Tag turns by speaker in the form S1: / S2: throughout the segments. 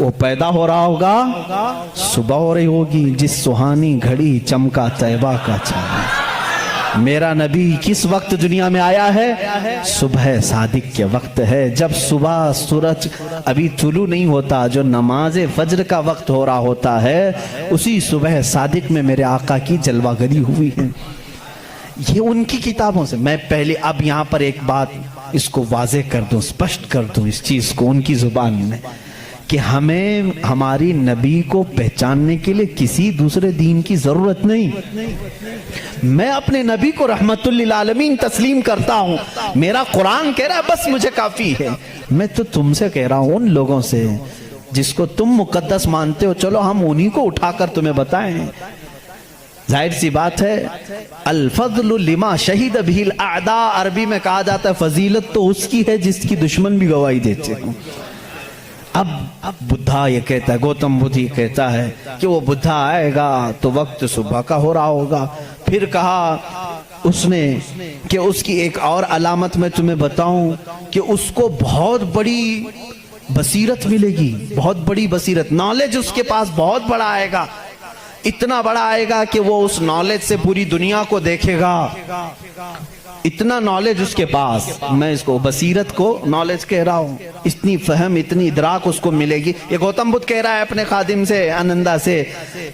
S1: وہ پیدا ہو رہا ہوگا، صبح ہو رہی ہوگی، جس سہانی گھڑی چمکا طیبہ کا چاند۔ میرا نبی کس وقت دنیا میں آیا ہے؟ صبح صادق کے وقت ہے، جب صبح سورج ابھی طلوع نہیں ہوتا، جو نماز فجر کا وقت ہو رہا ہوتا ہے، اسی صبح صادق میں میرے آقا کی جلوہ گری ہوئی ہے۔ یہ ان کی کتابوں سے۔ میں پہلے اب یہاں پر ایک بات اس کو واضح کر دوں، اسپشٹ کر دوں اس چیز کو ان کی زبان میں، کہ ہمیں ہماری نبی کو پہچاننے کے لیے کسی دوسرے دین کی ضرورت نہیں۔ میں اپنے نبی کو رحمت للعالمین تسلیم کرتا ہوں، میرا قرآن کہہ رہا ہے بس مجھے کافی ہے۔ میں تو تم سے کہہ رہا ہوں، ان لوگوں سے جس کو تم مقدس مانتے ہو، چلو ہم انہی کو اٹھا کر تمہیں بتائیں۔ ظاہر سی بات ہے، الفضل لما شہید بہ الاعداء، عربی میں کہا جاتا ہے فضیلت تو اس کی ہے جس کی دشمن بھی گواہی دیتے ہوں۔ اب بدھا یہ کہتا ہے، گوتم بدھ یہ کہتا ہے کہ وہ بدھا آئے گا تو وقت صبح کا ہو رہا ہوگا۔ پھر کہا اس نے کہ اس کی ایک اور علامت میں تمہیں بتاؤں کہ اس کو بہت بڑی بصیرت ملے گی، بہت بڑی بصیرت، نالج اس کے پاس بہت بڑا آئے گا، اتنا بڑا آئے گا کہ وہ اس نالج سے پوری دنیا کو دیکھے گا، اتنا نالج اس کے پاس۔ میں اس کو بصیرت کو نالج کہہ رہا ہوں، اتنی فہم، اتنی ادراک اس کو ملے گی۔ یہ گوتم بدھ کہہ رہا ہے اپنے خادم سے، آنندا سے،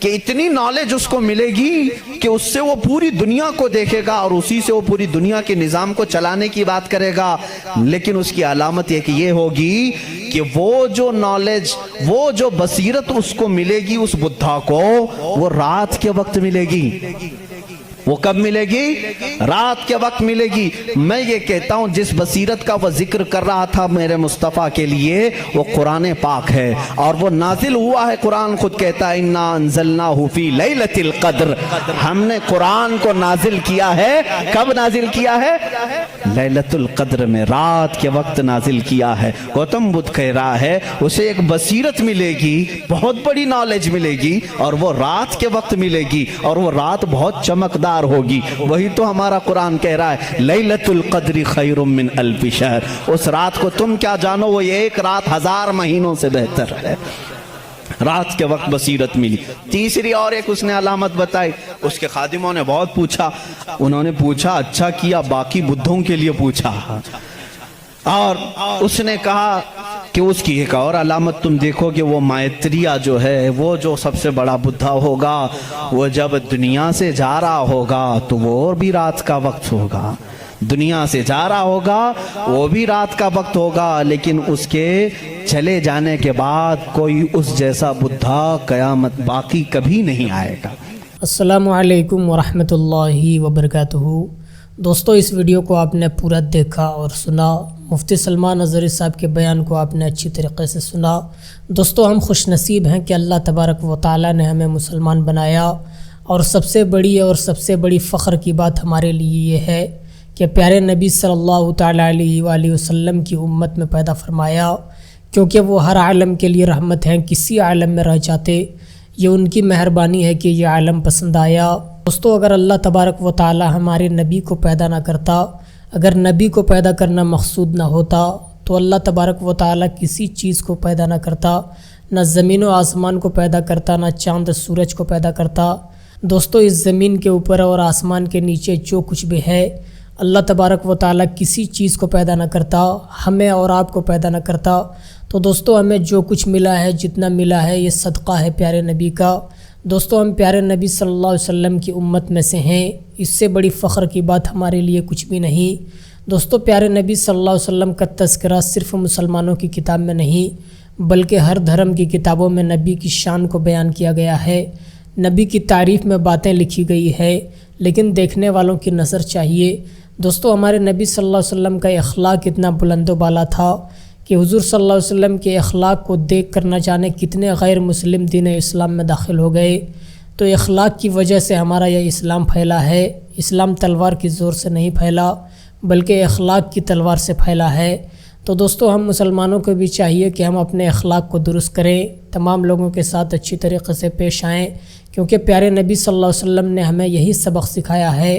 S1: کہ اتنی نالج اس کو ملے گی کہ اس سے وہ پوری دنیا کو دیکھے گا اور اسی سے وہ پوری دنیا کے نظام کو چلانے کی بات کرے گا۔ لیکن اس کی علامت یہ کہ یہ ہوگی کہ وہ جو نالج، وہ جو بصیرت اس کو ملے گی اس بدھا کو، وہ رات کے وقت ملے گی۔ وہ کب ملے گی؟ رات کے وقت ملے گی۔ میں یہ کہتا ہوں جس بصیرت کا وہ ذکر کر رہا تھا میرے مصطفیٰ کے لیے، وہ قرآن پاک ہے، اور وہ نازل ہوا ہے۔ قرآن خود کہتا ہے اِنَّا أَنزَلْنَاهُ فِي لَيْلَةِ الْقَدْرِ، ہم نے قرآن کو نازل کیا ہے۔ کب نازل کیا ہے؟ لیلۃ القدر میں، رات کے وقت نازل کیا ہے۔ گوتم بدھ کہہ رہا ہے اسے ایک بصیرت ملے گی، بہت بڑی نالج ملے گی، اور وہ رات کے وقت ملے گی، اور وہ رات بہت چمکدار ہوگی۔ وہی تو ہمارا قرآن کہہ رہا ہے لیلۃ القدر خیر من الف شہر، اس رات کو تم کیا جانو، وہ ایک رات 1000 مہینوں سے بہتر ہے۔ رات کے وقت بصیرت ملی۔ تیسری اور ایک اس نے علامت بتائی، اس کے خادموں نے بہت پوچھا، انہوں نے پوچھا اچھا کیا، باقی بدھوں کے لیے پوچھا، اور اس نے کہا کہ اس کی ایک اور علامت تم دیکھو کہ وہ مائتریہ جو ہے، وہ جو سب سے بڑا بدھا ہوگا، وہ جب دنیا سے جا رہا ہوگا تو وہ بھی رات کا وقت ہوگا، دنیا سے جا رہا ہوگا وہ بھی رات کا وقت ہوگا، لیکن اس کے چلے جانے کے بعد کوئی اس جیسا بدھا قیامت باقی کبھی نہیں آئے گا۔
S2: السلام علیکم ورحمۃ اللہ وبرکاتہ۔ دوستو، اس ویڈیو کو آپ نے پورا دیکھا اور سنا، مفتی سلمان اظہری صاحب کے بیان کو آپ نے اچھی طریقے سے سنا۔ دوستو، ہم خوش نصیب ہیں کہ اللہ تبارک و تعالیٰ نے ہمیں مسلمان بنایا، اور سب سے بڑی فخر کی بات ہمارے لیے یہ ہے کہ پیارے نبی صلی اللہ تعالیٰ علیہ وآلہ وسلم کی امت میں پیدا فرمایا، کیونکہ وہ ہر عالم کے لیے رحمت ہیں، کسی عالم میں رہ جاتے، یہ ان کی مہربانی ہے کہ یہ عالم پسند آیا۔ دوستو، اگر اللہ تبارک و تعالیٰ ہمارے نبی کو پیدا نہ کرتا، اگر نبی کو پیدا کرنا مقصود نہ ہوتا، تو اللہ تبارک و تعالیٰ کسی چیز کو پیدا نہ کرتا، نہ زمین و آسمان کو پیدا کرتا، نہ چاند سورج کو پیدا کرتا۔ دوستو، اس زمین کے اوپر اور آسمان کے نیچے جو کچھ بھی ہے، اللہ تبارک و تعالیٰ کسی چیز کو پیدا نہ کرتا، ہمیں اور آپ کو پیدا نہ کرتا۔ تو دوستو، ہمیں جو کچھ ملا ہے، جتنا ملا ہے، یہ صدقہ ہے پیارے نبی کا۔ دوستو، ہم پیارے نبی صلی اللہ علیہ وسلم کی امت میں سے ہیں، اس سے بڑی فخر کی بات ہمارے لیے کچھ بھی نہیں۔ دوستو، پیارے نبی صلی اللہ علیہ وسلم کا تذکرہ صرف مسلمانوں کی کتاب میں نہیں، بلکہ ہر دھرم کی کتابوں میں نبی کی شان کو بیان کیا گیا ہے، نبی کی تعریف میں باتیں لکھی گئی ہے، لیکن دیکھنے والوں کی نظر چاہیے۔ دوستو، ہمارے نبی صلی اللہ علیہ وسلم کا اخلاق اتنا بلند و بالا تھا کہ حضور صلی اللہ علیہ وسلم کے اخلاق کو دیکھ کر نہ جانے کتنے غیر مسلم دین اسلام میں داخل ہو گئے۔ تو اخلاق کی وجہ سے ہمارا یہ اسلام پھیلا ہے۔ اسلام تلوار کی زور سے نہیں پھیلا، بلکہ اخلاق کی تلوار سے پھیلا ہے۔ تو دوستو، ہم مسلمانوں کو بھی چاہیے کہ ہم اپنے اخلاق کو درست کریں، تمام لوگوں کے ساتھ اچھی طریقے سے پیش آئیں، کیونکہ پیارے نبی صلی اللہ علیہ وسلم نے ہمیں یہی سبق سکھایا ہے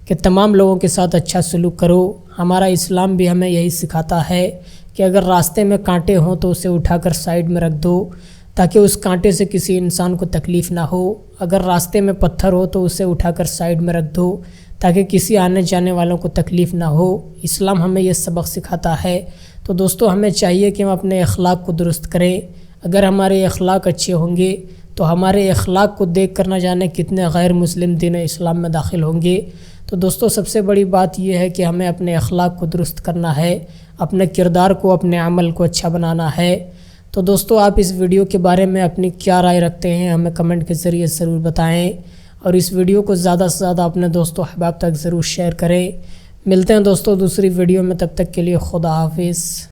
S2: کہ تمام لوگوں کے ساتھ اچھا سلوک کرو۔ ہمارا اسلام بھی ہمیں یہی سکھاتا ہے کہ اگر راستے میں کانٹے ہوں تو اسے اٹھا کر سائیڈ میں رکھ دو تاکہ اس کانٹے سے کسی انسان کو تکلیف نہ ہو۔ اگر راستے میں پتھر ہو تو اسے اٹھا کر سائیڈ میں رکھ دو تاکہ کسی آنے جانے والوں کو تکلیف نہ ہو۔ اسلام ہمیں یہ سبق سکھاتا ہے۔ تو دوستو ہمیں چاہیے کہ ہم اپنے اخلاق کو درست کریں۔ اگر ہمارے اخلاق اچھے ہوں گے تو ہمارے اخلاق کو دیکھ کر نہ جانے کتنے غیر مسلم دین اسلام میں داخل ہوں گے۔ تو دوستو سب سے بڑی بات یہ ہے کہ ہمیں اپنے اخلاق کو درست کرنا ہے، اپنے کردار کو، اپنے عمل کو اچھا بنانا ہے۔ تو دوستو آپ اس ویڈیو کے بارے میں اپنی کیا رائے رکھتے ہیں ہمیں کمنٹ کے ذریعے ضرور بتائیں، اور اس ویڈیو کو زیادہ سے زیادہ اپنے دوستوں احباب تک ضرور شیئر کریں۔ ملتے ہیں دوستو دوسری ویڈیو میں، تب تک کے لیے خدا حافظ۔